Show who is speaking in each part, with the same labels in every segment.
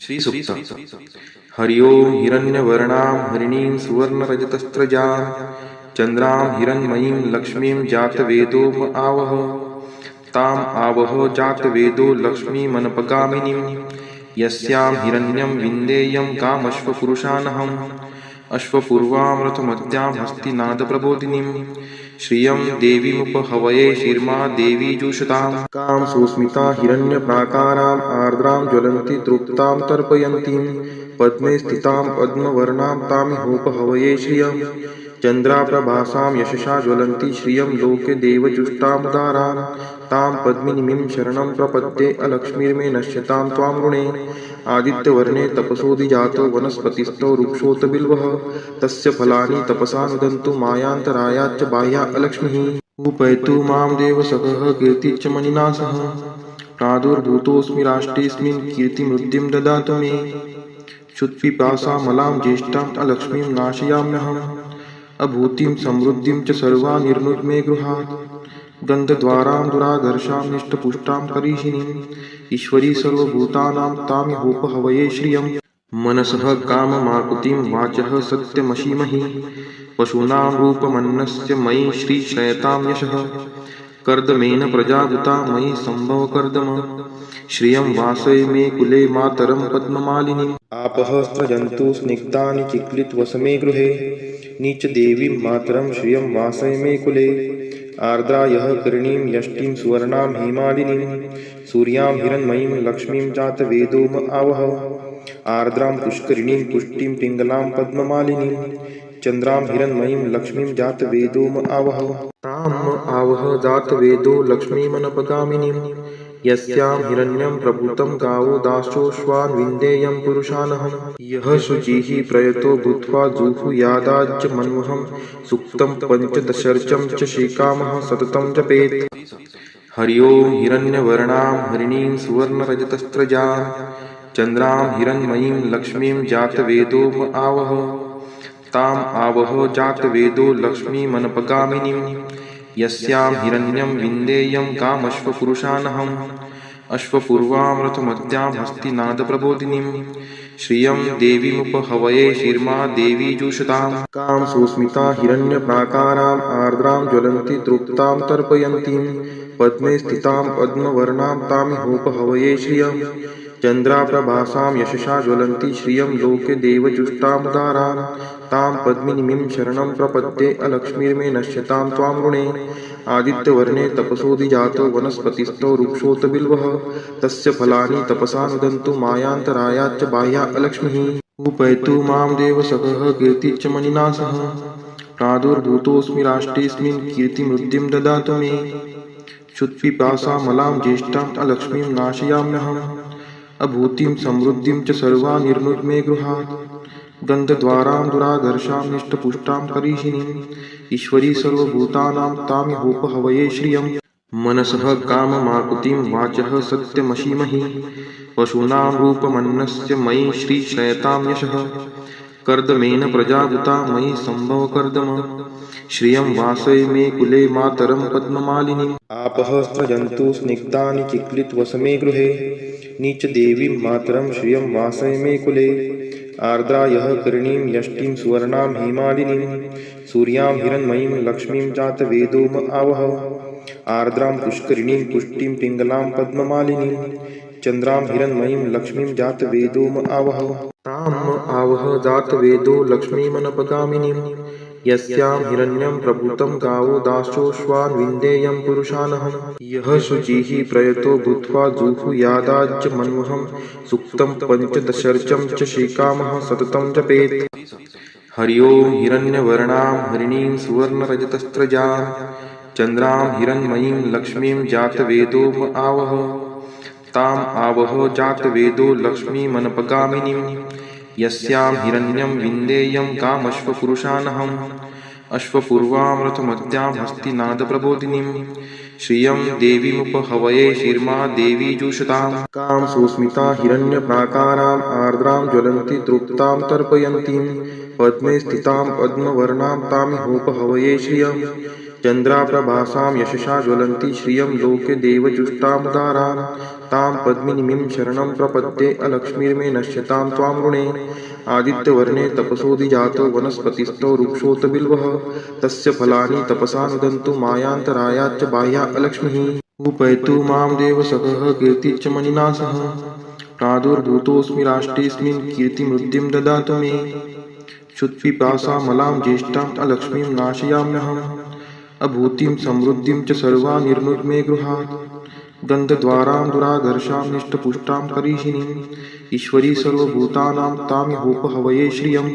Speaker 1: श्री सुक्त। हरि ओम हिरण्यवर्णां हरिणीं सुवर्णरजतस्रजां चंद्रां हिरण्मयीं लक्ष्मीं जातवेदो आवह ताम आवह जातवेदो लक्ष्मीमनपगामिनीं यस्यां हिरण्यं विन्देयं कामश्वपुरुषानहम् अश्वपूर्वामृतमद्यां हस्तिनादप्रबोधिनीं श्रियं देवीमुपहवये शिर्मा देवी जुषतां कां सुस्मिता हिरण्यप्राकाराम् आर्द्रां ज्वलन्ति तृप्तां तर्पयन्तीं पद्मे स्थितां पद्मवर्णां तामिहोपहवये श्रियं चन्द्राप्रभासां यशसा ज्वलन्ति श्रियं लोके देवजुष्टामुदारां तां पद्मिनीं शरणं प्रपद्ये अलक्ष्मीर्मे नश्यतां त्वां ऋणे आदित्यवर्णे तपसोऽधिजातो वनस्पतिस्थो वृक्षोत बिल्वः तस्य फलानि तपसा नुदन्तु मायान्तरायाच्च बाह्या अलक्ष्मीः उपैतु मां देवसखः कीर्तिश्च मणिना सह प्रादुर्भूतोऽस्मि राष्ट्रेऽस्मिन् कीर्तिमृद्धिं ददातु मे क्षुत्पिपासामलां ज्येष्ठाम् अलक्ष्मीं नाशयाम्यहम् अभूतिं समृद्धिं च सर्वा निर्नुद्मे गृहात् गन्धद्वारां दुराधर्षां निष्ठपुष्टां करीषिणीम् ईश्वरी सर्वभूतानां तामिहोपहवये श्रियं मनसः काममाकुतिं वाचः सत्यमशीमहि पशूनां रूपमन्नस्य मयि श्रीशयतां यशः कर्दमेन प्रजाभूता मयि सम्भवकर्दम श्रियं वासय मे कुले मातरं पद्ममालिनीम् आपः स्रजन्तु स्निग्धानि चिक्लितवसमे गृहे नीचदेवीं मातरं श्रियं वासय मे कुले आर्द्रा यः करणीं यष्टिं सुवर्णां हेमालिनीं सूर्यां हिरण्मयीं लक्ष्मीं जातवेदो आवह आर्द्रां पुष्करिणीं पुष्टिं पिङ्गलां पद्ममालिनीं चन्द्रां हिरण्मयीं लक्ष्मीं जातवेदो आवह ताम् आवह जातवेदो लक्ष्मीमनपगामिनीं यस्यां हिरण्यं प्रभूतं गावो दासोऽश्वान् विन्देयं पुरुषानहम् यः शुचिः प्रयतो भूत्वा जुहुयादाज्य मन्वहं सुक्तं पञ्चदशर्चं च श्रीकामः सततं जपेत्। हरि ओम हिरण्यवर्णां हरिणीं सुवर्णरजतस्रजां चंद्रां हिरण्मयीं लक्ष्मीं जातवेदो आवह ताम आवह जातवेदो लक्ष्मीमनपगामिनीं यस्यां हिरण्यं विन्देयं कामश्वपुरुषानहम् अश्वपूर्वामृतमद्यां हस्तिनादप्रबोधिनीं श्रियं देवीमुपहवये शिर्मा देवी जुषतां कां सुस्मिता हिरण्यप्राकाराम् आर्द्रां ज्वलन्ति तृप्तां तर्पयन्तीं पद्मे स्थितां पद्मवर्णां तामिहोपहवये श्रियं चन्द्राप्रभासां यशसा ज्वलन्ति श्रियं लोके देवजुष्टामुदारां तां पद्मिनीं शरणं प्रपद्ये अलक्ष्मीर्मे नश्यतां त्वां ऋणे आदित्यवर्णे तपसोऽधिजातो वनस्पतिस्थो वृक्षोत बिल्वः तस्य फलानि तपसा नुदन्तु मायान्तरायाच्च बाह्या अलक्ष्मीः उपैतु मां देवसखः कीर्तिश्च मणिना सह प्रादुर्भूतोऽस्मि राष्ट्रेऽस्मिन् कीर्तिमृद्धिं ददातु मे क्षुत्पिपासामलां ज्येष्ठाम् अलक्ष्मीं नाशयाम्यहम् अभूतिं समृद्धिं च सर्वा निर्नुद्मे गृहात् गन्धद्वारां दुराधर्षां निष्ठपुष्टां करीषिणीम् ईश्वरी सर्वभूतानां तामिहोपहवये श्रियं मनसः काममाकुतिं वाचः सत्यमशीमहि पशूनां रूपमन्नस्य मयि श्रीशयतां यशः कर्दमेन प्रजाभूता मयि सम्भवकर्दम श्रियं वासय मे कुले मातरं पद्ममालिनीम् आपः स्रजन्तु स्निग्धानि चिक्लितवसमे गृहे नीचदेवीं मातरं श्रियं वासय मे कुले आर्द्रा यः करणीं यष्टिं सुवर्णां हेमालिनीं सूर्यां हिरण्मयीं लक्ष्मीं जातवेदो आवह आर्द्रां पुष्करिणीं पुष्टिं पिङ्गलां पद्ममालिनीं चन्द्रां हिरण्मयीं लक्ष्मीं जातवेदो आवह ताम् आवह जातवेदो लक्ष्मीमनपगामिनीं यस्यां हिरण्यं प्रभूतं गावो दासोऽश्वान् विन्देयं पुरुषानहम् यः शुचिः प्रयतो भूत्वा जुहुयादाज्य मन्वहं सुक्तं पञ्चदशर्चं च श्रीकामः सततं जपेत्। हरि ओम हिरण्यवर्णां हरिणीं सुवर्णरजतस्रजां चंद्रां हिरण्मयीं लक्ष्मीं जातवेदो आवह ताम आवह जातवेदो लक्ष्मीमनपगामिनीं यस्यां हिरण्यं विन्देयं कामश्वपुरुषानहम् अश्वपूर्वामृतमद्यां हस्तिनादप्रबोधिनीं श्रियं देवीमुपहवये शिर्मा देवी जुषतां कां सुस्मिता हिरण्यप्राकाराम् आर्द्रां ज्वलन्ति तृप्तां तर्पयन्तीं पद्मे स्थितां पद्मवर्णां तामिहोपहवये श्रियं चन्द्राप्रभासां यशसा ज्वलन्ति श्रियं लोके देवजुष्टामुदारां तां पद्मिनीं शरणं प्रपद्ये अलक्ष्मीर्मे नश्यतां त्वां ऋणे आदित्यवर्णे तपसोऽधिजातो वनस्पतिस्थो वृक्षोऽत बिल्वः तस्य फलानि तपसा नुदन्तु मायान्तरायाच्च बाह्या अलक्ष्मीः उपैतु मां देवसखः कीर्तिश्च मणिना सह प्रादुर्भूतोऽस्मि राष्ट्रेऽस्मिन् कीर्तिमृद्धिं ददातु मे क्षुत्पिपासामलां ज्येष्ठाम् अलक्ष्मीं नाशयाम्यहम् अभूतिं समृद्धिं च सर्वा निर्नुद्मे गृहात् गन्धद्वारां दुराधर्षां निष्टपुष्टां करीषिणीम् ईश्वरी सर्वभूतानां तामिहोपहवये श्रियम्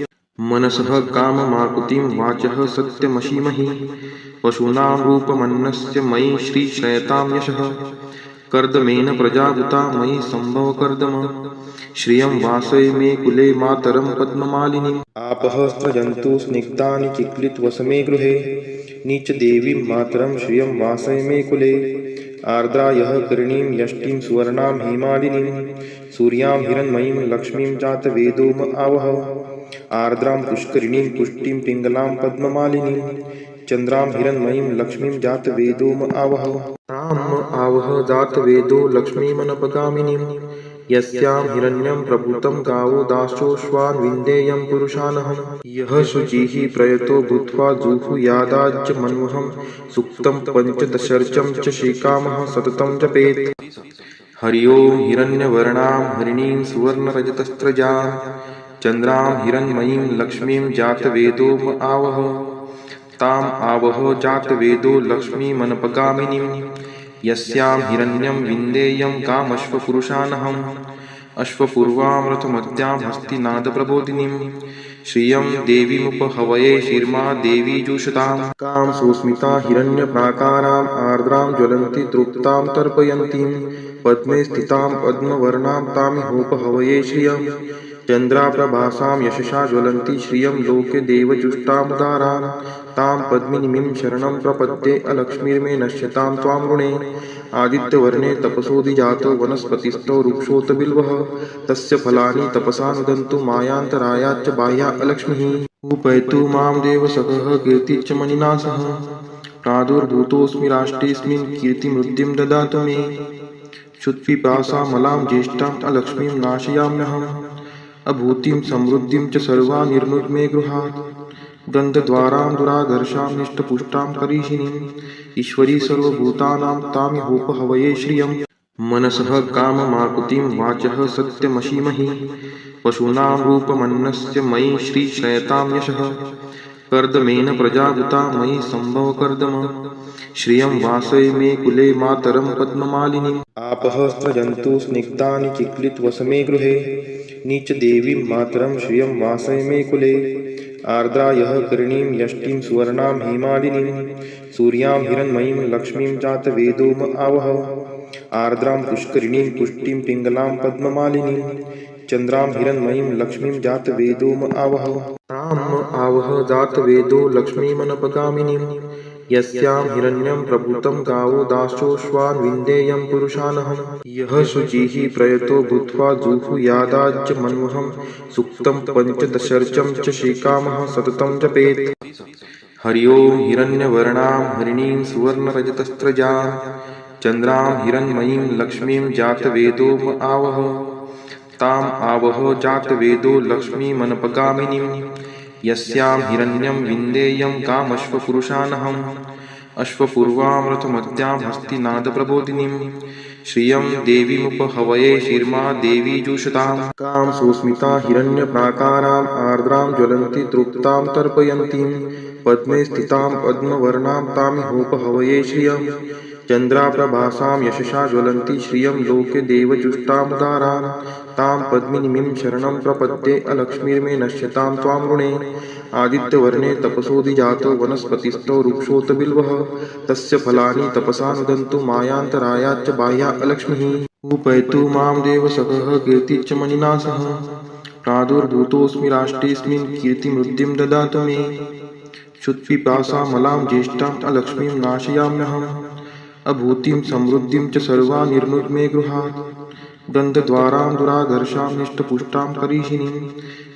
Speaker 1: मनसः काममाकुतिं वाचः सत्यमशीमहि पशूनां रूपमन्नस्य मयि श्रीश्रयतां यशः कर्दमेन प्रजादुता मयि सम्भव कर्दम श्रियं वासय मे कुले मातरं पद्ममालिनीम् आपः स्रजन्तु स्निग्धानि चिक्लितवसमे गृहे नीचदेवीं मातरं श्रियं वासय मे कुले आर्द्रा यः करणीं यष्टिं सुवर्णां हेमालिनीं सूर्यां हिरण्मयीं लक्ष्मीं जातवेदोम आवह आर्द्रां पुष्करिणीं पुष्टिं पिङ्गलां पद्ममालिनीं चन्द्रां हिरण्मयीं लक्ष्मीं जातवेदोम आवह ताम् आवह जातवेदो लक्ष्मीमनपगामिनीं यस्यां हिरण्यं प्रभूतं गावो दाशोऽश्वान् विन्देयं पुरुषानहं यः शुचिः प्रयतो भूत्वा जुहुयादाज्य मन्वहं सुक्तं पञ्चदशर्चं च श्रीकामः सततं जपेत् हरि ओं हिरण्यवर्णां हरिणीं सुवर्णरजतस्रजां चन्द्रां हिरण्मयीं लक्ष्मीं जातवेदोम आवह ताम् आवह जातवेदो लक्ष्मीमनपगामिनीं यस्यां हिरण्यं विन्देयं कामश्वपुरुषानहम् अश्वपूर्वां रथमद्यां हस्तिनादप्रबोधिनीं श्रियं देवीमुपहवये शिर्मा देवी जुषतां कां सुस्मिता हिरण्यप्राकाराम् आर्द्रां ज्वलन्ति तृप्तां तर्पयन्तीं पद्मे स्थितां पद्मवर्णां तामिहोपहवये श्रियं चन्द्राप्रभासां यशसा ज्वलन्ति श्रियं लोके देवजुष्टामुदारां तां पद्मिनीं शरणं प्रपद्ये अलक्ष्मीर्मे नश्यतां त्वां ऋणे आदित्यवर्णे तपसोऽधिजातो वनस्पतिस्थो वृक्षोऽत बिल्वः तस्य फलानि तपसा नुदन्तु मायान्तरायाच्च बाह्या अलक्ष्मीः उपैतु मां देवसखः कीर्तिश्च मणिना सह प्रादुर्भूतोऽस्मि राष्ट्रेऽस्मिन् कीर्तिमृद्धिं ददातु मे क्षुत्पिपासामलां ज्येष्ठाम् अलक्ष्मीं नाशयाम्यहम् अभूतिं समृद्धिं च सर्वा निर्नुद्मे गृहात् गन्धद्वारां दुराधर्षां निष्टपुष्टां करीषिणीम् ईश्वरी सर्वभूतानां तामिहोपहवये श्रियम् मनसः काममाकुतिं वाचः सत्यमशीमहि पशूनां रूपमन्नस्य मयि श्रीश्रयतां यशः कर्दमेन प्रजादुता मयि सम्भव कर्दम श्रियं वासय मे कुले मातरं पद्ममालिनीम् आपः स्रजन्तु स्निग्धानि चिक्लितवसमे गृहे नीचदेवीं मातरं श्रियं वासय मे कुले आर्द्रा यः करणीं यष्टिं सुवर्णां हेमालिनीं सूर्यां हिरण्मयीं लक्ष्मीं जातवेदोम आवह आर्द्रां पुष्करिणीं पुष्टिं पिङ्गलां पद्ममालिनीं चन्द्रां हिरण्मयीं लक्ष्मीं जातवेदोम आवह ताम् आवह जातवेदो लक्ष्मीमनपगामिनीं यस्यां हिरण्यं प्रभूतं गावो दाशोऽश्वान् विन्देयं पुरुषानहं यः शुचिः प्रयतो भूत्वा जुहुयादाज्य मन्वहं सुक्तं पञ्चदशर्चं च श्रीकामः सततं जपेत् हरि ओं हिरण्यवर्णां हरिणीं सुवर्णरजतस्रजां चन्द्रां हिरण्मयीं लक्ष्मीं जातवेदोम आवह ताम् आवह जातवेदो लक्ष्मीमनपगामिनीं यस्यां हिरण्यं विन्देयं कामश्वपुरुषानहम् अश्वपूर्वां रथमद्यां हस्तिनादप्रबोधिनीं श्रियं देवीमुपहवये शिर्मा देवी जुषतां कां सुस्मिता हिरण्यप्राकाराम् आर्द्रां ज्वलन्ति तृप्तां तर्पयन्तीं पद्मे स्थितां पद्मवर्णां तामिहोपहवये श्रियं चन्द्राप्रभासां यशसा ज्वलन्ति श्रियं लोके देवजुष्टामुदारां तां पद्मिनीं शरणं प्रपद्ये अलक्ष्मीर्मे नश्यतां त्वां ऋणे आदित्यवर्णे तपसोऽधिजातो वनस्पतिस्थो वृक्षोऽत बिल्वः तस्य फलानि तपसा नुदन्तु मायान्तरायाच्च बाह्या अलक्ष्मीः उपैतु मां देवसखः कीर्तिश्च मणिना सह प्रादुर्भूतोऽस्मि राष्ट्रेऽस्मिन् कीर्तिमृद्धिं ददातु मे क्षुत्पिपासामलां ज्येष्ठाम् अलक्ष्मीं नाशयाम्यहम् अभूतिं समृद्धिं च सर्वा निर्नुद्मे गृहात् गन्धद्वारां दुराधर्षां निष्टपुष्टां करीषिणीम्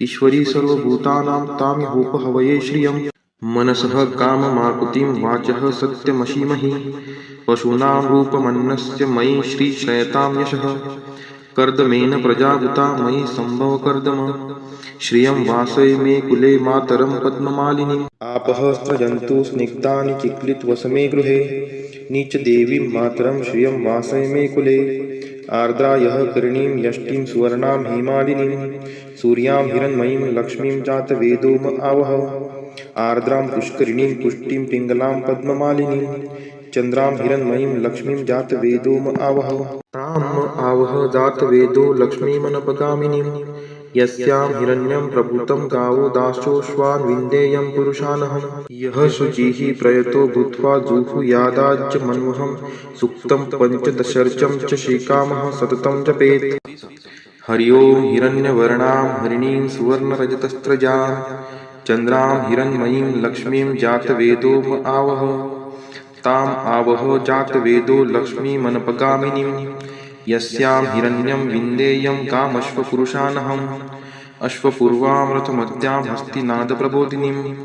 Speaker 1: ईश्वरी सर्वभूतानां तामिहोपहवये श्रियम् मनसः काममाकुतिं वाचः सत्यमशीमहि पशूनां रूपमन्नस्य मयि श्रीश्रयतां यशः कर्दमेन प्रजाभूता मयि सम्भव कर्दम श्रियं वासय मे कुले मातरं पद्ममालिनीम् आपः स्रजन्तु स्निग्धानि चिक्लितवसमे गृहे नीचदेवीं मातरं श्रियं वासय मे कुले आर्द्रा यः करणीं यष्टिं सुवर्णां हेमालिनीं सूर्यां हिरण्मयीं लक्ष्मीं जातवेदोम आवह आर्द्रां पुष्करिणीं पुष्टिं पिङ्गलां पद्ममालिनीं चन्द्रां हिरण्मयीं लक्ष्मीं जातवेदोम आवह ताम् आवह जातवेदो लक्ष्मीमनपगामिनीं यस्यां हिरण्यं प्रभूतं गावो दाशोऽश्वान् विन्देयं पुरुषानहं यः शुचिः प्रयतो भूत्वा जुहुयादाज्य मन्वहं सूक्तं पञ्चदशर्चं च श्रीकामः सततं जपेत् हरि ओं हिरण्यवर्णां हरिणीं सुवर्णरजतस्रजां चन्द्रां हिरण्मयीं लक्ष्मीं जातवेदोम आवह ताम् आवह जातवेदो लक्ष्मीमनपगामिनीं यस्यां हिरण्यं विन्देयं कामश्वपुरुषानहम् अश्वपूर्वां हस्तिनादप्रबोधिनीं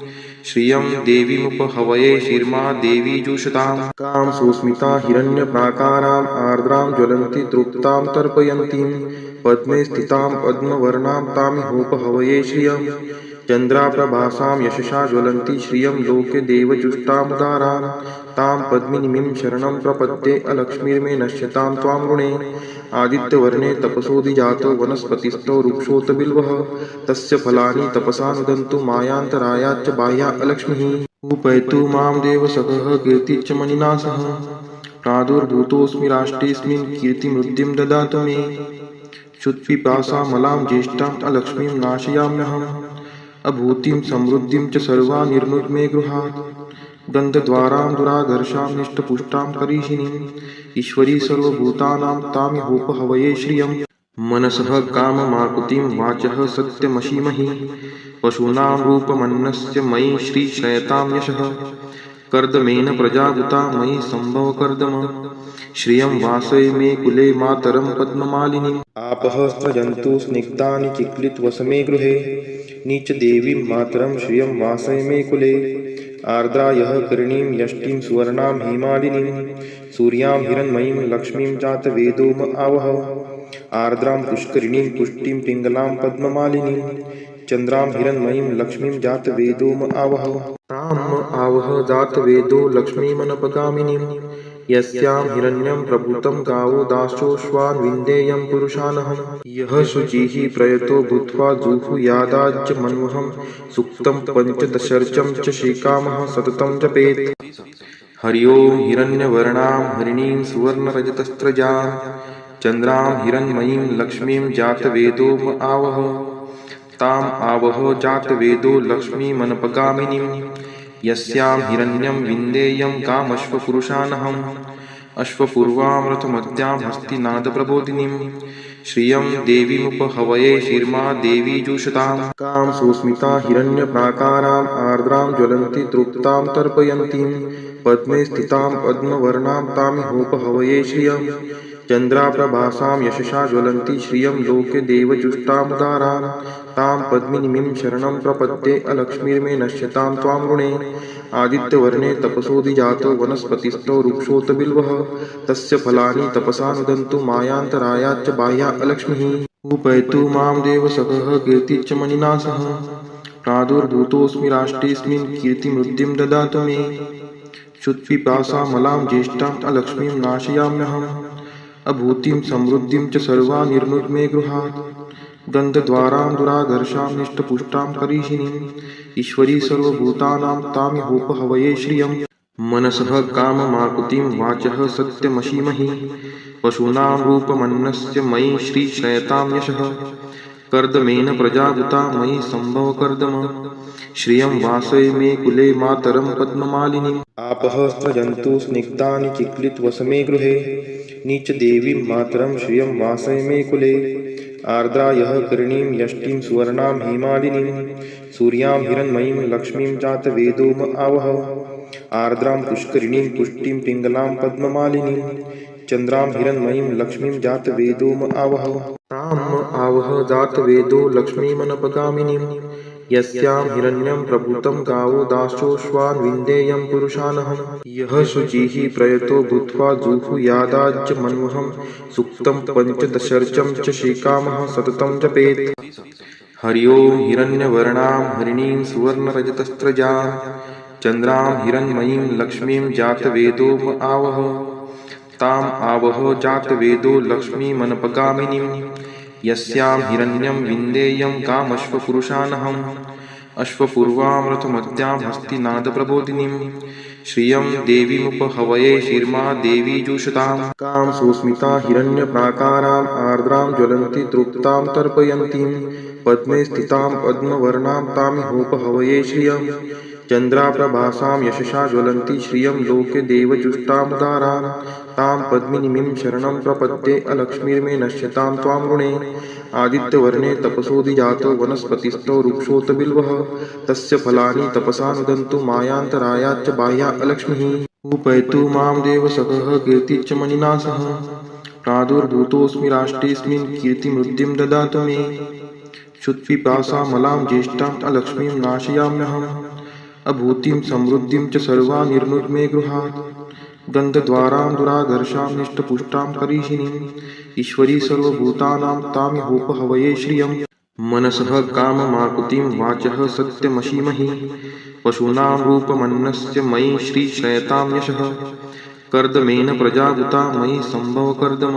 Speaker 1: श्रियं देवीमुपहवये शिर्मा देवी जुषतां कां सुस्मिता हिरण्यप्राकाराम् आर्द्रां ज्वलन्ति तृप्तां तर्पयन्तीं पद्मे स्थितां पद्मवर्णां तामिहोपहवये श्रियं चन्द्राप्रभासां यशसा ज्वलन्ति श्रियं लोके देवजुष्टामुदारां तां पद्मिनीं शरणं प्रपद्ये अलक्ष्मीर्मे नश्यतां त्वां ऋणे आदित्यवर्णे तपसोऽधिजातो वनस्पतिस्थो वृक्षोऽत बिल्वः तस्य फलानि तपसा नुदन्तु मायान्तरायाच्च बाह्या अलक्ष्मीः उपैतु मां देवसखः कीर्तिश्च मणिना सह प्रादुर्भूतोऽस्मि राष्ट्रेऽस्मिन् कीर्तिमृद्धिं ददातु मे क्षुत्पिपासामलां ज्येष्ठाम् अलक्ष्मीं नाशयाम्यहम् अभूतिं समृद्धिं च सर्वा निर्नुद्मे गृहात् गन्धद्वारां दुराधर्षां निष्टपुष्टां करीषिणीम् ईश्वरी सर्वभूतानां तामिहोपहवये श्रियं मनसः काममाकुतिं वाचः सत्यमशीमहि पशूनां रूपमन्नस्य मयि श्रीश्रयतां यशः कर्दमेन प्रजाभूता मयि सम्भव कर्दम श्रियं वासय मे कुले मातरं पद्ममालिनीम् आपः स्रजन्तु स्निग्धानि चिक्लितवसमे गृहे नीचदेवीं मातरं श्रियं वासय मे कुले आर्द्रा यः करणीं यष्टिं सुवर्णां हेमालिनीं सूर्यां हिरण्मयीं लक्ष्मीं जातवेदोम आवह आर्द्रां पुष्करिणीं पुष्टिं पिङ्गलां पद्ममालिनीं चन्द्रां हिरण्मयीं लक्ष्मीं जातवेदोम आवह ताम् आवह जातवेदो लक्ष्मीमनपगामिनीं यस्यां हिरण्यं प्रभूतं गावो दाशोऽश्वान् विन्देयं पुरुषानहं यः शुचिः प्रयतो भूत्वा जुहुयादाज्य मन्वहं सूक्तं पञ्चदशर्चं च श्रीकामः सततं जपेत् हरि ओं हिरण्यवर्णां हरिणीं सुवर्णरजतस्रजां चन्द्रां हिरण्मयीं लक्ष्मीं जातवेदोम आवह ताम् आवह जातवेदो लक्ष्मीमनपगामिनीं यस्यां हिरण्यं विन्देयं कामश्वपुरुषानहम् अश्वपूर्वां हस्तिनादप्रबोधिनीं श्रियं देवीमुपहवये शिर्मा देवी जुषतां कां सुस्मिता हिरण्यप्राकाराम् आर्द्रां ज्वलन्ति तृप्तां तर्पयन्तीं पद्मे स्थितां पद्मवर्णां तामिहोपहवये श्रियं चन्द्राप्रभासां यशसा ज्वलन्ति श्रियं लोके देवजुष्टामुदारां तां पद्मिनीं शरणं प्रपद्ये अलक्ष्मीर्मे नश्यतां त्वां ऋणे आदित्यवर्णे तपसोऽधिजातो वनस्पतिस्थो वृक्षोऽत बिल्वः तस्य फलानि तपसा नुदन्तु मायान्तरायाच्च बाह्या अलक्ष्मीः उपैतु मां देवसखः कीर्तिश्च मणिना सह प्रादुर्भूतोऽस्मि राष्ट्रेऽस्मिन् कीर्तिमृद्धिं ददातु मे क्षुत्पिपासामलां ज्येष्ठाम् अलक्ष्मीं नाशयाम्यहम् अभूतिं समृद्धिं च सर्वा निर्नुद्मे गृहात् गन्धद्वारां दुराधर्षां निष्टपुष्टां करीषिणीम् ईश्वरी सर्वभूतानां तामिहोपहवये श्रियं मनसः काममाकुतिं वाचः सत्यमशीमहि पशूनां रूपमन्नस्य मयि श्रीश्रयतां यशः कर्दमेन प्रजाभूता मयि सम्भव कर्दम श्रियं वासय मे कुले मातरं पद्ममालिनीम् आपः स्रजन्तु स्निग्धानि चिक्लितवसमे गृहे नीचदेवीं मातरं श्रियं वासय मे कुले आर्द्रा यः करणीं यष्टिं सुवर्णां हेमालिनीं सूर्यां हिरण्मयीं लक्ष्मीं जातवेदोम आवह आर्द्रां पुष्करिणीं पुष्टिं पिङ्गलां पद्ममालिनीं चन्द्रां हिरण्मयीं लक्ष्मीं जातवेदोम आवह ताम् आवह जातवेदो लक्ष्मीमनपगामिनीं यस्यां हिरण्यं प्रभूतं गावो दाश्चोश्वान् विन्देयं पुरुषानहम् यः शुचिः प्रयतो भूत्वा जुहुयादाज्य मन्वहं सुक्तं पञ्चदशर्चं च श्रीकामः सततं जपेत्। हरि ओं हिरण्यवर्णां हरिणीं सुवर्णरजतस्रजां चन्द्रां हिरण्मयीं लक्ष्मीं जातवेदो आवह ताम् आवह जातवेदो लक्ष्मीमनपगामिनीं यस्यां हिरण्यं विन्देयं कामश्वपुरुषानहम् अश्वपूर्वां रथमद्यां हस्तिनादप्रबोधिनीं श्रियं देवीमुपहवये शिर्मा देवी जुषतां कां सुस्मिता हिरण्यप्राकाराम् आर्द्रां ज्वलन्ति तृप्तां तर्पयन्तीं पद्मे स्थितां पद्मवर्णां तामिहोपहवये श्रियं चन्द्राप्रभासां यशसा ज्वलन्ति श्रियं लोके देवजुष्टामुदारां तां पद्मिनीं शरणं प्रपद्ये अलक्ष्मीर्मे नश्यतां त्वां ऋणे आदित्यवर्णे तपसोऽधिजातो वनस्पतिस्थो वृक्षोऽत बिल्वः तस्य फलानि तपसा नुदन्तु मायान्तरायाच्च बाह्या अलक्ष्मीः उपैतु मां देवसखः कीर्तिश्च मणिना सह प्रादुर्भूतोऽस्मि राष्ट्रेऽस्मिन् कीर्तिमृद्धिं ददातु मे क्षुत्पिपासामलां ज्येष्ठाम् अलक्ष्मीं नाशयाम्यहम् अभूतिं समृद्धिं च सर्वा निर्नुद्मे गृहात् गन्धद्वारां दुराधर्षां निष्टपुष्टां करीषिणीम् ईश्वरी सर्वभूतानां तामिहोपहवये श्रियं मनसः काममाकुतिं वाचः सत्यमशीमहि पशूनां रूपमन्नस्य मयि श्रीश्रयतां यशः कर्दमेन प्रजावृता मयि सम्भवकर्दम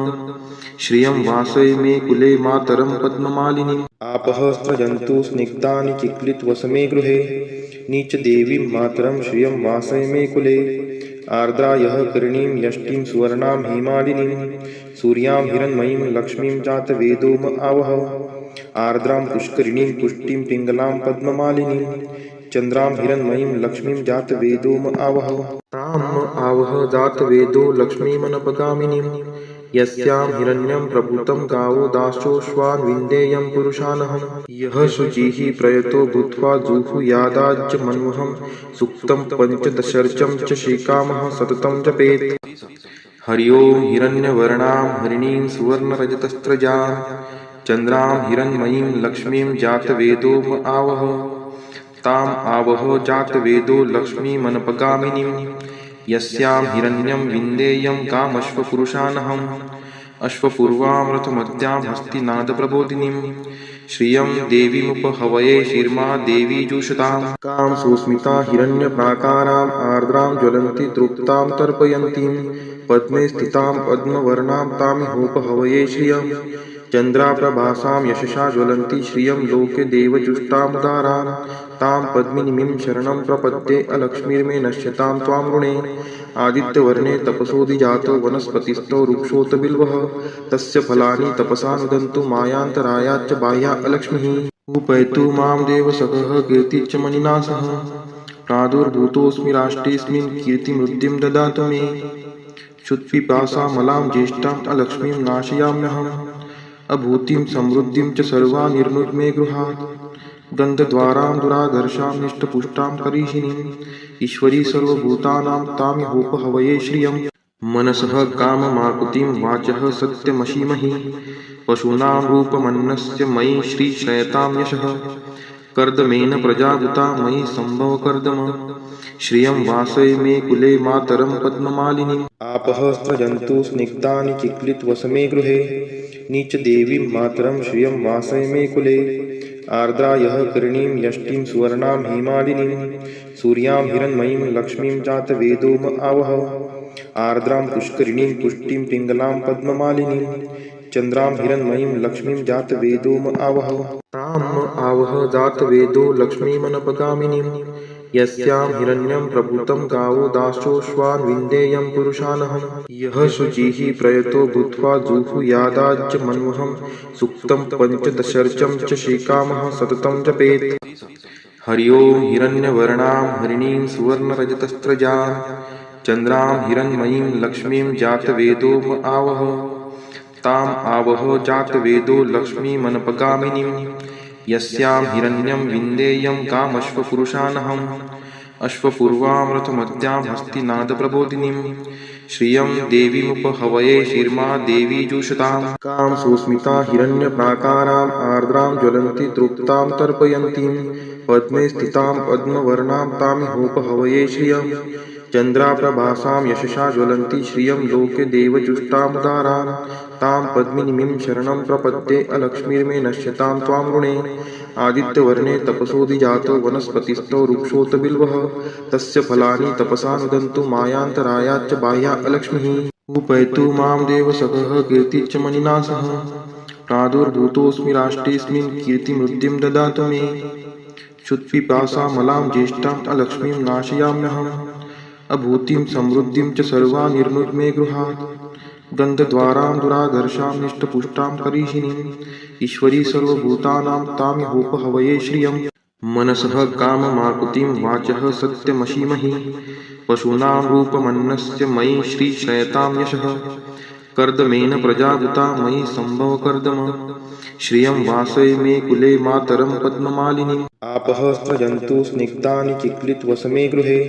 Speaker 1: श्रियं वासय मे कुले मातरं पद्ममालिनीम् आपः स्रजन्तु स्निग्धानि चिक्लितवसमे गृहे नीचदेवीं मातरं श्रियं वासय मे कुले आर्द्रा यः करीणीं यष्टिं सुवर्णां हेमालिनीं सूर्यां हिरण्मयीं लक्ष्मीं जातवेदो आवह आर्द्रां पुष्करिणीं पुष्टिं पिङ्गलां पद्ममालिनीं चन्द्रां हिरण्मयीं लक्ष्मीं जातवेदो आवह ताम् आवह जातवेदो लक्ष्मीमनपगामिनीं यस्यां हिरण्यं प्रभूतं गावो दाश्चोश्वान् विन्देयं पुरुषानहम् यः शुचिः प्रयतो भूत्वा जुहुयादाज्य मन्वहं सुक्तं पञ्चदशर्चं च श्रीकामः सततं जपेत्। हरि ओं हिरण्यवर्णां हरिणीं सुवर्णरजतस्रजां चन्द्रां हिरण्मयीं लक्ष्मीं जातवेदो आवह ताम् आवह जातवेदो लक्ष्मीमनपगामिनीं यस्यां हिरण्यं विन्देयं कामश्वपुरुषानहम् अश्वपूर्वां रथमद्यां हस्तिनादप्रबोधिनीं श्रियं देवीमुपहवये शिर्मा देवी जुषतां कां सुस्मिता हिरण्यप्राकाराम् आर्द्रां ज्वलन्ति तृप्तां तर्पयन्तीं पद्मे स्थितां पद्मवर्णां तामिहोपहवये श्रियं चन्द्राप्रभासां यशसा ज्वलन्ति श्रियं लोके देवजुष्टामुदारां तां पद्मिनीं शरणं प्रपद्ये अलक्ष्मीर्मे नश्यतां त्वां ऋणे आदित्यवर्णे तपसोऽधिजातो वनस्पतिस्थो वृक्षोऽत बिल्वः तस्य फलानि तपसा नुदन्तु मायान्तरायाच्च बाह्या अलक्ष्मीः उपैतु मां देवसखः कीर्तिश्च मणिना सह प्रादुर्भूतोऽस्मि राष्ट्रेऽस्मिन् कीर्तिमृद्धिं ददातु मे क्षुत्पिपासामलां ज्येष्ठाम् अलक्ष्मीं नाशयाम्यहम् अभूतिं समृद्धिं च सर्वा निर्नुद्मे गृहात् गन्धद्वारां दुराधर्षां निष्टपुष्टां करीषिणीम् ईश्वरी सर्वभूतानां तामिहोपहवये श्रियं मनसः काममाकुतिं वाचः सत्यमशीमहि पशूनां रूपमन्नस्य मयि श्रीश्रयतां यशः कर्दमेन प्रजावृता मयि सम्भवकर्दम श्रियं वासय मे कुले मातरं पद्ममालिनीम् आपः स्रजन्तु स्निग्धानि चिक्लितवसमे गृहे नीचदेवीं मातरं श्रियं वासय मे कुले आर्द्रा यः करीणीं यष्टिं सुवर्णां हेमालिनीं सूर्यां हिरण्मयीं लक्ष्मीं जातवेदो आवह आर्द्रां पुष्करिणीं पुष्टिं पिङ्गलां पद्ममालिनीं चन्द्रां हिरण्मयीं लक्ष्मीं जातवेदो आवह ताम् आवह जातवेदो लक्ष्मीमनपगामिनीं यस्यां हिरण्यं प्रभूतं गावो दाश्चोश्वान् विन्देयं पुरुषानहम् यः शुचिः प्रयतो भूत्वा जुहुयादाज्य मन्वहं सुक्तं पञ्चदशर्चं च श्रीकामः सततं जपेत्। हरि ओं हिरण्यवर्णां हरिणीं सुवर्णरजतस्रजां चन्द्रां हिरण्मयीं लक्ष्मीं जातवेदो आवह ताम् आवह जातवेदो लक्ष्मीमनपगामिनीं यस्यां हिरण्यं विन्देयं कामश्वपुरुषानहम् अश्वपूर्वामृतमद्यां हस्तिनादप्रबोधिनीं श्रियं देवीमुपहवये शिर्मा देवी जुषताम् कां सुस्मिता हिरण्यप्राकाराम् आर्द्रां ज्वलन्ति तृप्तां तर्पयन्तीं पद्मे स्थितां पद्मवर्णां तामिहोपहवये श्रियम् चन्द्राप्रभासां यशसा ज्वलन्ति श्रियं लोके देवजुष्टामुदारां तां पद्मिनीं शरणं प्रपद्ये अलक्ष्मीर्मे नश्यतां त्वां ऋणे आदित्यवर्णे तपसोऽधिजातो वनस्पतिस्थो वृक्षोऽत बिल्वः तस्य फलानि तपसा नुदन्तु मायान्तरायाच्च बाह्या अलक्ष्मीः उपैतु मां देवसखः कीर्तिश्च मणिना सह प्रादुर्भूतोऽस्मि राष्ट्रेऽस्मिन् कीर्तिमृद्धिं ददातु मे क्षुत्पिपासामलां ज्येष्ठाम् अलक्ष्मीं नाशयाम्यहम् अभूतिं समृद्धिं च सर्वा निर्नुद्मे गृहात् गन्धद्वारां दुराधर्षां निष्टपुष्टां करीषिणीम् ईश्वरी सर्वभूतानां तामिहोपहवये श्रियम् मनसः काममाकुतिं वाचः सत्यमशीमहि पशूनां रूपमन्नस्य मयि श्रीश्रयतां यशः कर्दमेन प्रजाभूता मयि सम्भवकर्दम श्रियं वासय मे कुले मातरं पद्ममालिनीम् आपः स्रजन्तु स्निग्धानि चिक्लितवसमे गृहे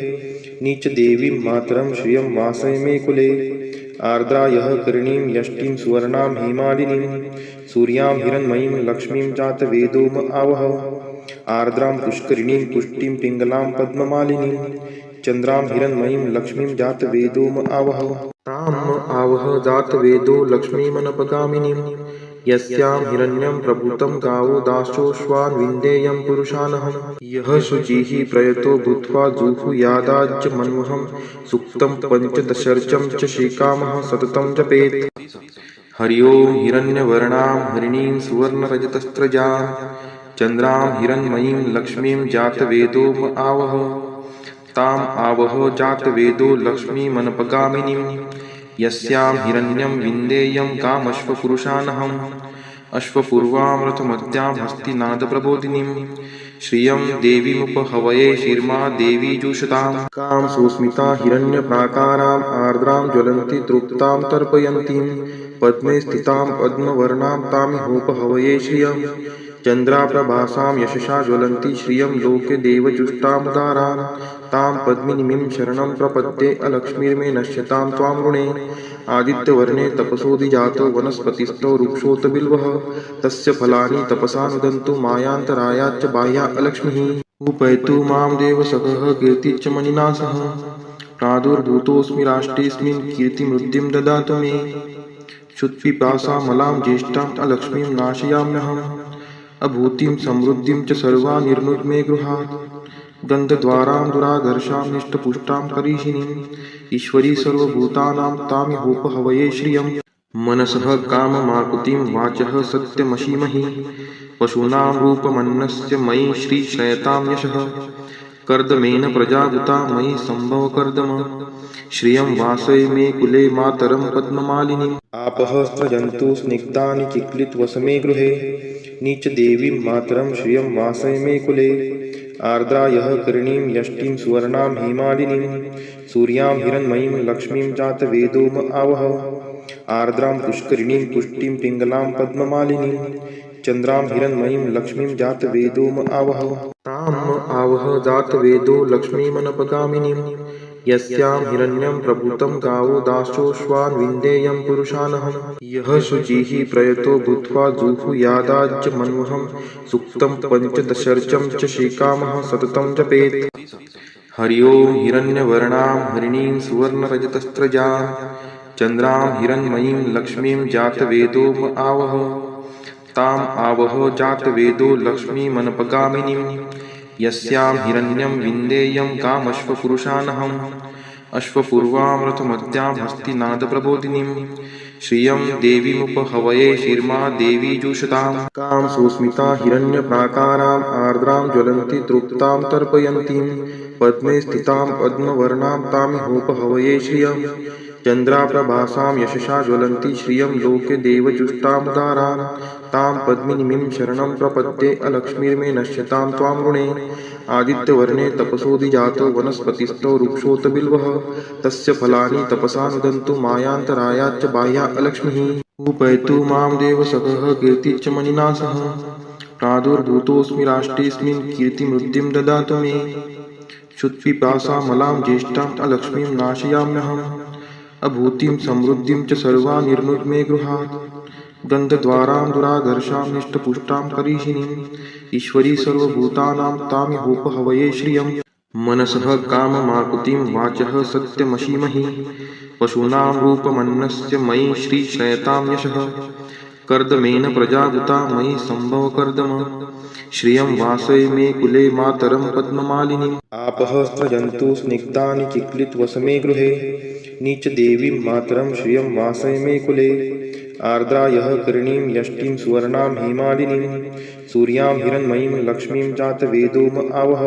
Speaker 1: नीचदेवीं मातरं श्रियं वासय मे कुले आर्द्रा यः करीणीं यष्टिं सुवर्णां हेमालिनीं सूर्यां हिरण्मयीं लक्ष्मीं जातवेदोम आवह आर्द्रां पुष्करिणीं पुष्टिं पिङ्गलां पद्ममालिनीं चन्द्रां हिरण्मयीं लक्ष्मीं जातवेदोम आवह ताम् आवह जातवेदो लक्ष्मीमनपगामिनीं यस्यां हिरण्यं प्रभूतं गावो दाशोऽश्वान् विन्देयं पुरुषानहं यः शुचिः प्रयतो भूत्वा जुहुयादाज्ज मन्वहं सुक्तं पञ्चदशर्चं च श्रीकामः सततं जपेत् हरि ओं हिरण्यवर्णां हरिणीं सुवर्णरजतस्त्रजां चन्द्रां हिरण्मयीं लक्ष्मीं जातवेदोम आवह ताम् आवह जातवेदो लक्ष्मीमनपगामिनीं यस्यां हिरण्यं विन्देयं कामश्वपुरुषानहम् अश्वपूर्वामृतमद्यां हस्तिनादप्रबोधिनीं श्रियं देवीमुपहवये शिर्मा देवी जुषताम् कां सुस्मिता हिरण्यप्राकाराम् आर्द्रां ज्वलन्ति तृप्तां तर्पयन्तीं पद्मे स्थितां पद्मवर्णां तामिहोपहवये श्रियम् चन्द्राप्रभासां यशसा ज्वलन्ति श्रियं लोके देवजुष्टामुदारां तां पद्मिनीं शरणं प्रपद्ये अलक्ष्मीर्मे नश्यतां त्वां ऋणे आदित्यवर्णे तपसोऽधिजातो वनस्पतिस्थो वृक्षोऽत बिल्वः तस्य फलानि तपसा नुदन्तु मायान्तरायाच्च बाह्या अलक्ष्मीः उपैतु मां देवसखः कीर्तिश्च मणिना सह प्रादुर्भूतोऽस्मि राष्ट्रेऽस्मिन् कीर्तिमृद्धिं ददातु मे क्षुत्पिपासामलां ज्येष्ठाम् अलक्ष्मीं नाशयाम्यहम् अभूतिं समृद्धिं च सर्वा निर्नुद्मे गृहात् गन्धद्वारां दुराधर्षां निष्टपुष्टां करीषिणीम् ईश्वरी सर्वभूतानां तामिहोपहवये श्रियम् मनसः काममाकुतिं वाचः सत्यमशीमहि पशूनां रूपमन्नस्य मयि श्रीश्रयतां यशः कर्दमेन प्रजाभूता मयि सम्भवकर्दम श्रियं वासय मे कुले मातरं पद्ममालिनीम् आपः स्रजन्तु स्निग्धानि चिक्लितवसमे गृहे नीचदेवीं मातरं श्रियं वासय मे कुले आर्द्रा यः करीणीं यष्टिं सुवर्णां हेमालिनीं सूर्यां हिरण्मयीं लक्ष्मीं जातवेदोम आवह आर्द्रां पुष्करिणीं पुष्टिं पिङ्गलां पद्ममालिनीं चन्द्रां हिरण्मयीं लक्ष्मीं जातवेदोम आवह ताम् आवह जातवेदो लक्ष्मीमनपगामिनीं यस्यां हिरण्यं प्रभूतं गावो दाशोऽश्वान् विन्देयं पुरुषानहं यः शुचिः प्रयतो भूत्वा जुहुयादाज्ज मन्वहं सुक्तं पञ्चदशर्चं च श्रीकामः सततं जपेत् हरि ओं हिरण्यवर्णां हरिणीं सुवर्णरजतस्त्रजां चन्द्रां हिरण्मयीं लक्ष्मीं जातवेदोम आवह ताम् आवह जातवेदो लक्ष्मीमनपगामिनीं यस्यां हिरण्यं विन्देयं कामश्वपुरुषानहम् अश्वपूर्वामृतमद्यां हस्तिनादप्रबोधिनीं श्रियं देवीमुपहवये शिर्मा देवी जुषताम् कां सुस्मिता हिरण्यप्राकाराम् आर्द्रां ज्वलन्ति तृप्तां तर्पयन्तीं पद्मे स्थितां पद्मवर्णां तामिहोपहवये श्रियम् चन्द्राप्रभासां यशसा ज्वलन्ति श्रियं लोके देवजुष्टामुदारां तां पद्मिनीं शरणं प्रपद्ये अलक्ष्मीर्मे नश्यतां त्वां ऋणे आदित्यवर्णे तपसोऽधिजातो वनस्पतिस्थो वृक्षोऽत बिल्वः तस्य फलानि तपसा नुदन्तु मायान्तरायाच्च बाह्या अलक्ष्मीः उपैतु मां देवसखः कीर्तिश्च मणिना सह प्रादुर्भूतोऽस्मि राष्ट्रेऽस्मिन् कीर्तिमृद्धिं ददातु मे क्षुत्पिपासामलां ज्येष्ठाम् अलक्ष्मीं नाशयाम्यहम् अभूतिं समृद्धिं च सर्वां निर्नुद्मे गृहात् गन्धद्वारां दुराधर्षां निष्टपुष्टां करीषिणीम् ईश्वरी सर्वभूतानां तामिहोपहवये श्रियम् मनसः काममाकुतिं वाचः सत्यमशीमहि पशूनां रूपमन्नस्य मयि श्रीशयतां यशः कर्दमेन प्रजाभूता मयि सम्भवकर्दम श्रियं वासय मे कुले मातरं पद्ममालिनीम् आपः स्रजन्तु स्निग्धानि चिक्लितवसमे गृहे नीचदेवीं मातरं श्रियं वासय मे कुले आर्द्रा यः करणीं यष्टिं सुवर्णां हेमालिनीं सूर्यां हिरण्मयीं लक्ष्मीं जातवेदोम आवह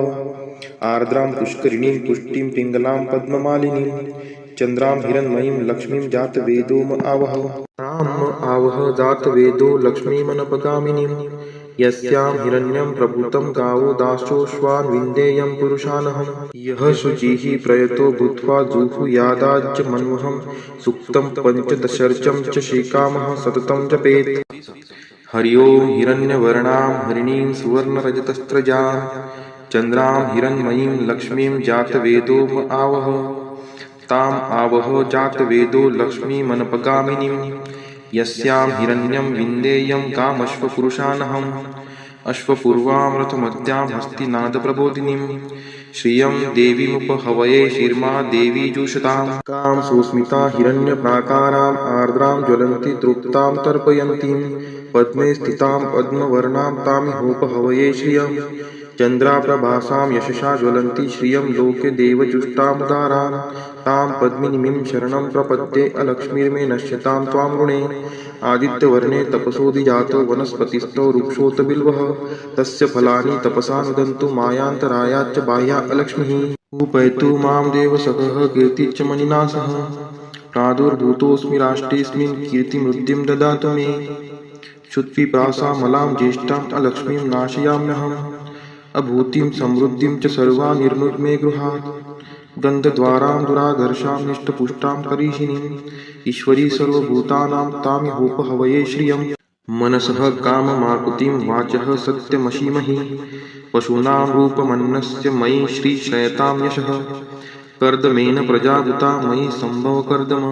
Speaker 1: आर्द्रां पुष्करिणीं पुष्टिं पिङ्गलां पद्ममालिनीं चन्द्रां हिरण्मयीं लक्ष्मीं जातवेदोम आवह आवह जातवेदो लक्ष्मीमनपगामिनीं यस्यां हिरण्यं प्रभूतं गावो दाशोऽश्वान् विन्देयं पुरुषानहं यः शुचिः प्रयतो भूत्वा जुहुयादाज्य मन्वहं सुक्तं पञ्चदशर्चं च श्रीकामः सततं जपेत् हरि ओं हिरण्यवर्णां हरिणीं सुवर्णरजतस्त्रजां चन्द्रां हिरण्मयीं लक्ष्मीं जातवेदोम आवह ताम् आवह जातवेदो लक्ष्मीमनपगामिनीं यस्यां हिरण्यं विन्देयं कामश्वपुरुषानहम् अश्वपूर्वां रथमद्यां हस्तिनादप्रबोधिनीं श्रियं देवीमुपहवये शिर्मा देवी जुषतां कां सुस्मिता हिरण्यप्राकाराम् आर्द्रां ज्वलन्ति तृप्तां तर्पयन्तीं पद्मे स्थितां पद्मवर्णां तामिहोपहवये श्रियं चन्द्राप्रभासां यशसा ज्वलन्ति श्रियं लोके देवजुष्टामुदारान् तां पद्मिनीं शरणं प्रपद्ये अलक्ष्मीर्मे नश्यतां त्वां ऋणे आदित्यवर्णे तपसोऽधिजातो वनस्पतिस्थो वृक्षोऽत बिल्वः तस्य फलानि तपसा नुदन्तु मायान्तरायाच्च बाह्या अलक्ष्मीः उपैतु मां देवसखः कीर्तिश्च मणिना सह प्रादुर्भूतोऽस्मि राष्ट्रेऽस्मिन् कीर्तिमृद्धिं ददातु मे क्षुत्पिपासामलां ज्येष्ठाम् अलक्ष्मीं नाशयाम्यहम् अभूतिं समृद्धिं च सर्वां निर्नुद्मे गृहात् गन्धद्वारां दुराधर्षां निष्टपुष्टां करीषिणीम् ईश्वरी सर्वभूतानां तामिहोपहवये श्रियम् मनसः काममाकुतिं वाचः सत्यमशीमहि पशूनां रूपमन्नस्य मयि श्रीशयतां यशः कर्दमेन प्रजाभूता मयि सम्भवकर्दम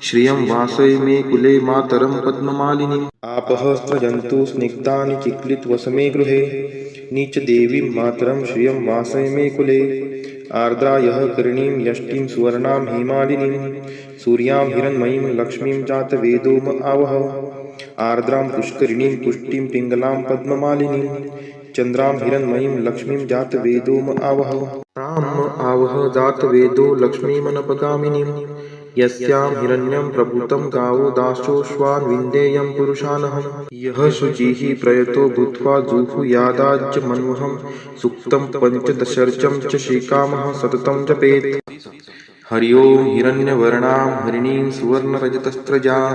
Speaker 1: श्रियं वासय मे कुले मातरं पद्ममालिनीम् आपः स्रजन्तु स्निग्धानि चिक्लितवसमे गृहे नीचदेवीं मातरं श्रियं वासय मे कुले आर्द्रा यः करणीं यष्टिं सुवर्णां हेमालिनीं सूर्यां हिरण्मयीं लक्ष्मीं जातवेदोम आवह आर्द्रां पुष्करिणीं पुष्टिं पिङ्गलां पद्ममालिनीं चन्द्रां हिरण्मयीं लक्ष्मीं जातवेदोम आवह आवह जातवेदो लक्ष्मीमनपगामिनीं यस्यां हिरण्यं प्रभूतं गावो दाशोऽश्वान् विन्देयं पुरुषानहं यः शुचिः प्रयतो भूत्वा जुहुयादाज्य मन्वहं सुक्तं पञ्चदशर्चं च श्रीकामः सततं जपेत् हरि ओं हिरण्यवर्णां हरिणीं सुवर्णरजतस्त्रजां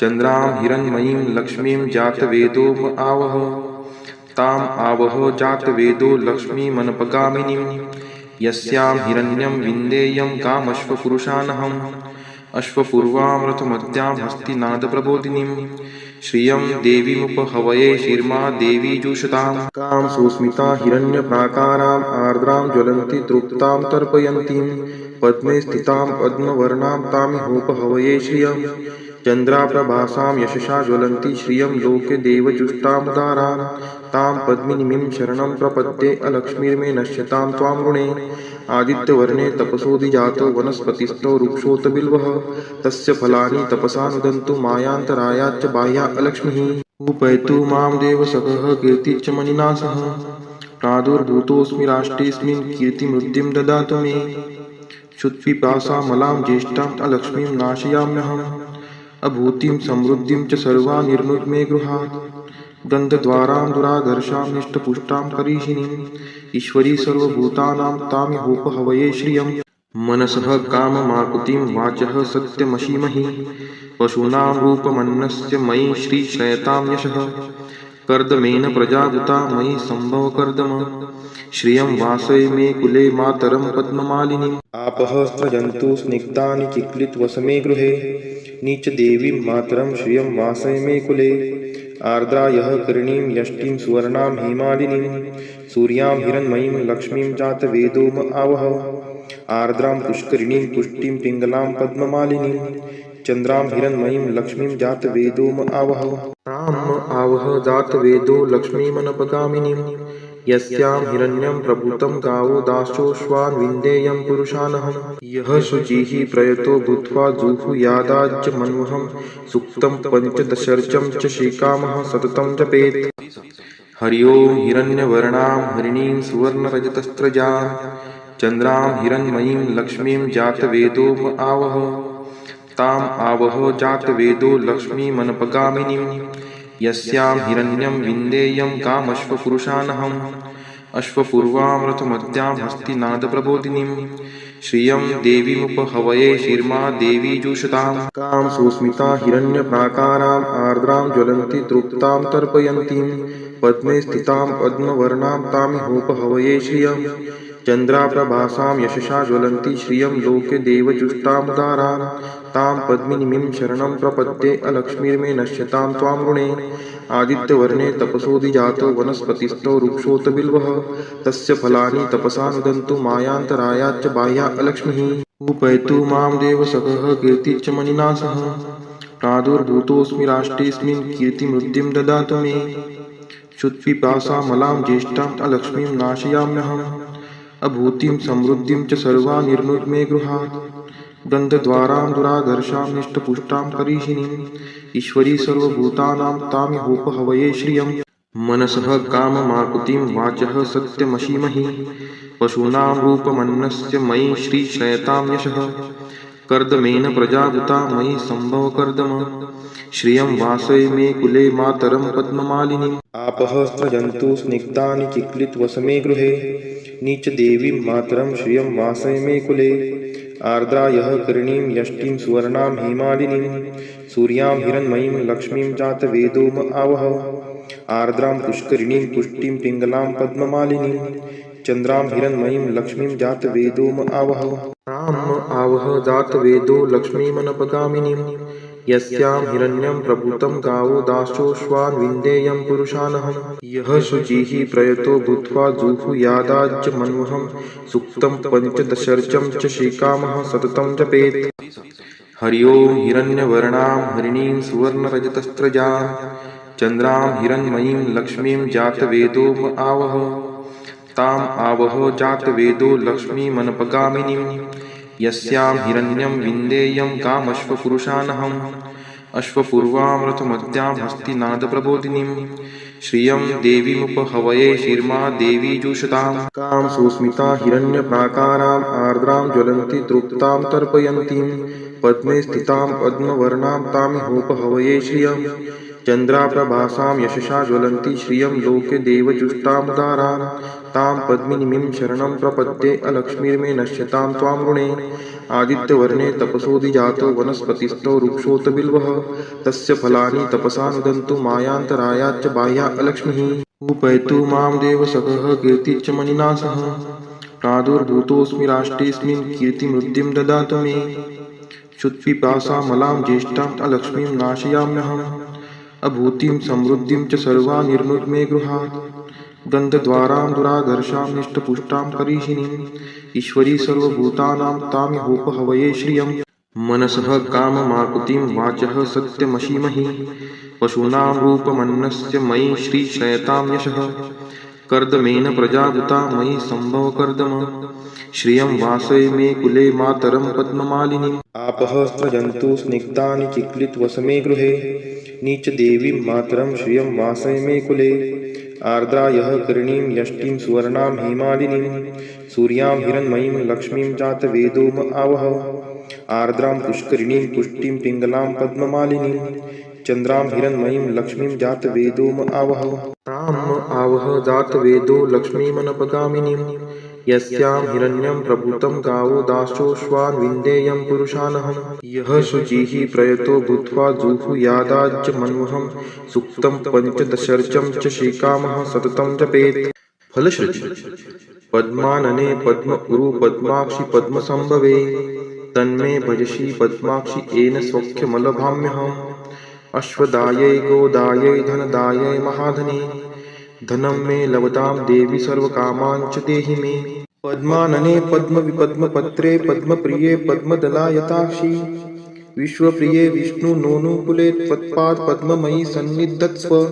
Speaker 1: चन्द्रां हिरण्मयीं लक्ष्मीं जातवेदोम आवह ताम् आवह जातवेदो लक्ष्मीमनपगामिनीं यस्यां हिरण्यं विन्देयं कामश्वपुरुषानहम् अश्वपूर्वां रथमद्यां हस्तिनादप्रबोधिनीं श्रियं देवीमुपहवये शिर्मा देवी जुषतां कां सुस्मिता हिरण्यप्राकाराम् आर्द्रां ज्वलन्ति तृप्तां तर्पयन्तीं पद्मे स्थितां पद्मवर्णां तामिहोपहवये श्रियं चन्द्राप्रभासां यशसा ज्वलन्ति श्रियं लोके देवजुष्टामुदारान् तां पद्मिनीं शरणं प्रपद्ये अलक्ष्मीर्मे नश्यतां त्वां ऋणे आदित्यवर्णे तपसोऽधिजातो वनस्पतिस्थो वृक्षोऽत बिल्वः तस्य फलानि तपसा नुदन्तु मायान्तरायाच्च बाह्या अलक्ष्मीः उपैतु मां देवसखः कीर्तिश्च मणिना सह प्रादुर्भूतोऽस्मि राष्ट्रेऽस्मिन् कीर्तिमृद्धिं ददातु मे क्षुत्पिपासामलां ज्येष्ठाम् अलक्ष्मीं नाशयाम्यहम् अभूतिं समृद्धिं च सर्वां निर्नुद्मे गृहात् गन्धद्वारां दुराधर्षां निष्टपुष्टां करीषिणीम् ईश्वरी सर्वभूतानां तामिहोपहवये श्रियम् मनसः काममाकुतिं वाचः सत्यमशीमहि पशूनां रूपमन्नस्य मयि श्रीशयतां यशः कर्दमेन प्रजाभूता मयि सम्भवकर्दम श्रियं वासय मे कुले मातरं पद्ममालिनीम् आपः स्रजन्तु स्निग्धानि चिक्लितवसमे गृहे नीचदेवीं मातरं श्रियं वासय मे कुले आर्द्रा यः करणीं यष्टिं सुवर्णां हेमालिनीं सूर्यां हिरण्मयीं लक्ष्मीं जातवेदोम आवह आर्द्रां पुष्करिणीं पुष्टिं पिङ्गलां पद्ममालिनीं चन्द्रां हिरण्मयीं लक्ष्मीं जातवेदोम आवह ताम् आवह जातवेदो लक्ष्मीमनपगामिनीं यस्यां हिरण्यं प्रभूतं गावो दाशोऽश्वान् विन्देयं पुरुषानहं यः शुचिः प्रयतो भूत्वा जुहुयादाज्य मन्वहं सुक्तं पञ्चदशर्चं च श्रीकामः सततं जपेत् हरि ओं हिरण्यवर्णां हरिणीं सुवर्णरजतस्रजां चन्द्रां हिरण्मयीं लक्ष्मीं जातवेदोम आवह ताम् आवह जातवेदो लक्ष्मीमनपगामिनीं यस्यां हिरण्यं विन्देयं कामश्वपुरुषानहम् अश्वपूर्वां रथमद्यां हस्तिनादप्रबोधिनीं श्रियं देवीमुपहवये शिर्मा देवी जुषतां कां सुस्मिता हिरण्यप्राकाराम् आर्द्रां ज्वलन्ति तृप्तां तर्पयन्तीं पद्मे स्थितां पद्मवर्णां तामिहोपहवये श्रियं चन्द्राप्रभासां यशसा ज्वलन्ति श्रियं लोके देवजुष्टामुदारां तां पद्मिनीं शरणं प्रपद्ये अलक्ष्मीर्मे नश्यतां त्वां ऋणे आदित्यवर्णे तपसोऽधिजातो वनस्पतिस्थो वृक्षोऽत बिल्वः तस्य फलानि तपसा नुदन्तु मायान्तरायाच्च बाह्या अलक्ष्मीः उपैतु मां देवसखः कीर्तिश्च मणिना सह प्रादुर्भूतोऽस्मि राष्ट्रेऽस्मिन् कीर्तिमृद्धिं ददातु मे क्षुत्पिपासामलां ज्येष्ठाम् अलक्ष्मीं नाशयाम्यहम् अभूतिं समृद्धिं च सर्वा निर्नुद्मे गृहात् गन्धद्वारां दुराधर्षां निष्टपुष्टां करीषिणीं ईश्वरी सर्वभूतानां तामिहोपहवये श्रियं मनसः काममाकुतिं वाचः सत्यमशीमहि पशूनां रूपमन्नस्य मयि श्रीश्रयतां यशः कर्दमेन प्रजाभूता मयि सम्भवकर्दम श्रियं वासय मे कुले मातरं पद्ममालिनीम् आपः स्रजन्तु स्निग्धानि चिक्लितवसमे गृहे नीचदेवीं मातरं श्रियं वासय मे कुले आर्द्रा यः करणीं यष्टिं सुवर्णां हेमालिनीं सूर्यां हिरण्मयीं लक्ष्मीं जातवेदोम आवह आर्द्रां पुष्करिणीं पुष्टिं पिङ्गलां पद्ममालिनीं चन्द्रां हिरण्मयीं लक्ष्मीं जातवेदोम आवह ताम् आवह जातवेदो लक्ष्मीमनपगामिनीं यस्यां हिरण्यं प्रभूतं गावो दाशोऽश्वान् विन्देयं पुरुषानहं यः शुचिः प्रयतो भूत्वा जुहुयादाज्य मन्वहं सुक्तं पञ्चदशर्चं च श्रीकामः सततं जपेत् हरि ओं हिरण्यवर्णां हरिणीं सुवर्णरजतस्रजां चन्द्रां हिरण्मयीं लक्ष्मीं जातवेदोम आवह ताम् आवह जातवेदो लक्ष्मीमनपगामिनीं यस्यां हिरण्यं विन्देयं कामश्वपुरुषानहम् अश्वपूर्वां रथमद्यां हस्तिनादप्रबोधिनीं श्रियं देवीमुपहवये शिर्मा देवी जुषतां कां सुस्मिता हिरण्यप्राकाराम् आर्द्रां ज्वलन्ति तृप्तां तर्पयन्तीं पद्मे स्थितां पद्मवर्णां तामिहोपहवये श्रियं चन्द्राप्रभासां यशसा ज्वलन्ति श्रियं लोके देवजुष्टामुदारां तां पद्मिनीं शरणं प्रपद्ये अलक्ष्मीर्मे नश्यतां त्वां ऋणे आदित्यवर्णे तपसोऽधिजातो वनस्पतिस्थो वृक्षोऽत बिल्वः तस्य फलानि तपसा नुदन्तु मायान्तरायाच्च बाह्या अलक्ष्मीः उपैतु मां देवसखः कीर्तिश्च मणिना सह प्रादुर्भूतोऽस्मि राष्ट्रेऽस्मिन् कीर्तिमृद्धिं ददातु मे क्षुत्पिपासामलां ज्येष्ठाम् अलक्ष्मीं नाशयाम्यहम् अभूतिं समृद्धिं च सर्वा निर्नुद्मे गृहात् गन्धद्वारां दुराधर्षां निष्टपुष्टां करीषिणीं ईश्वरी सर्वभूतानां तामिहोपहवये श्रियं मनसः काममाकुतिं वाचः सत्यमशीमहि पशूनां रूपमन्नस्य मयि श्रीश्रयतां यशः कर्दमेन प्रजाभूता मयि सम्भवकर्दम श्रियं वासय मे कुले मातरं पद्ममालिनीम् आपः स्रजन्तु स्निग्धानि चिक्लितवसमे गृहे नीचदेवीं मातरं श्रियं वासय मे कुले आर्द्रा यः करणीं यष्टिं सुवर्णां हेमालिनीं सूर्यां हिरण्मयीं लक्ष्मीं जातवेदोम आवह आर्द्रां पुष्करिणीं पुष्टिं पिङ्गलां पद्ममालिनीं चन्द्रां हिरण्मयीं लक्ष्मीं जातवेदोम आवह ताम् आवह जातवेदो लक्ष्मीमनपगामिनीं यस्यां हिरण्यं प्रभूतं गावो दाशोऽश्वान् विन्देयं पुरुषानहं यः शुचिः प्रयतो भूत्वा जुहुयादाज्य मन्वहं सुक्तं पञ्चदशर्चं च श्रीकामः सततं जपेत् फलश्रुति पद्मानने पद्म उरु पद्माक्षि पद्मसंभवे तन्मे भजसि पद्माक्षि येन सौख्यमलभाम्यहम् अश्वदायै गोदायै धनदायै महाधने धनं मे लभतां देवी सर्वकामान् च देहि मे। पद्मानने पद्मविपद्मपत्रे पद्मप्रिये पद्मदलायताक्षि विश्वप्रिये विष्णुनोनुकूले त्वत्पाद पद्ममयि सन्निधत्स्व।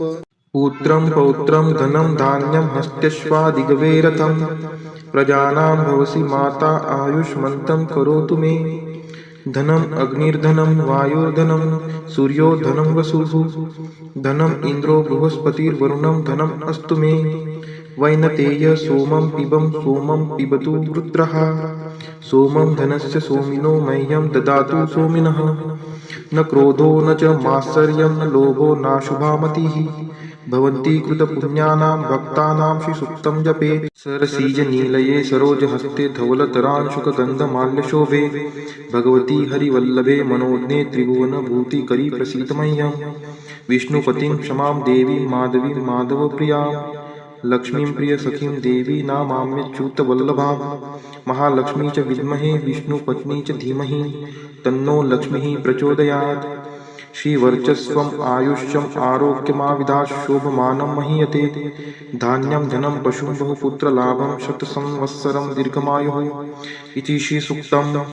Speaker 1: पुत्रं पौत्रं धनं धान्यं हस्त्यश्वादिगवे रथं प्रजानां भवसि माता आयुष्मन्तं करोतु मे। धनम् अग्निर्धनं वायुर्धनं सूर्यो धनं वसुः धनम् इन्द्रो बृहस्पतिर्वरुणं धनम् अस्तु मे। वैनतेय सोमं पिबतु रुद्रः सोमं धनस्य सोमिनो मह्यं ददातु सोमिनः। न क्रोधो न च मात्सर्यं न लोभो नाशुभा मतिः भवन्ति कृतपुण्यानां भक्तानां श्रीसूक्तं जपेत्। सरसीजनीलये सरोजहस्ते धवलतरांशुकगन्धमाल्यशोभे भगवती हरिवल्लभे मनोज्ञे त्रिभुवनभूतिकरी प्रसीद मह्यम्। विष्णुपतिं क्षमां देवीं माधवीं माधवप्रियां लक्ष्मीं प्रियसखीं देवी नामाम्यच्युतवल्लभां। महालक्ष्मी च विद्महे विष्णुपत्नी च धीमहि तन्नो लक्ष्मीः प्रचोदयात्। श्रीवर्चस्वम् आयुष्यम् आरोग्यमाविधात् शोभमानं महीयते। धान्यं धनं पशुं बहुपुत्रलाभं शतसंवत्सरं दीर्घमायुः इति श्रीसूक्तम्।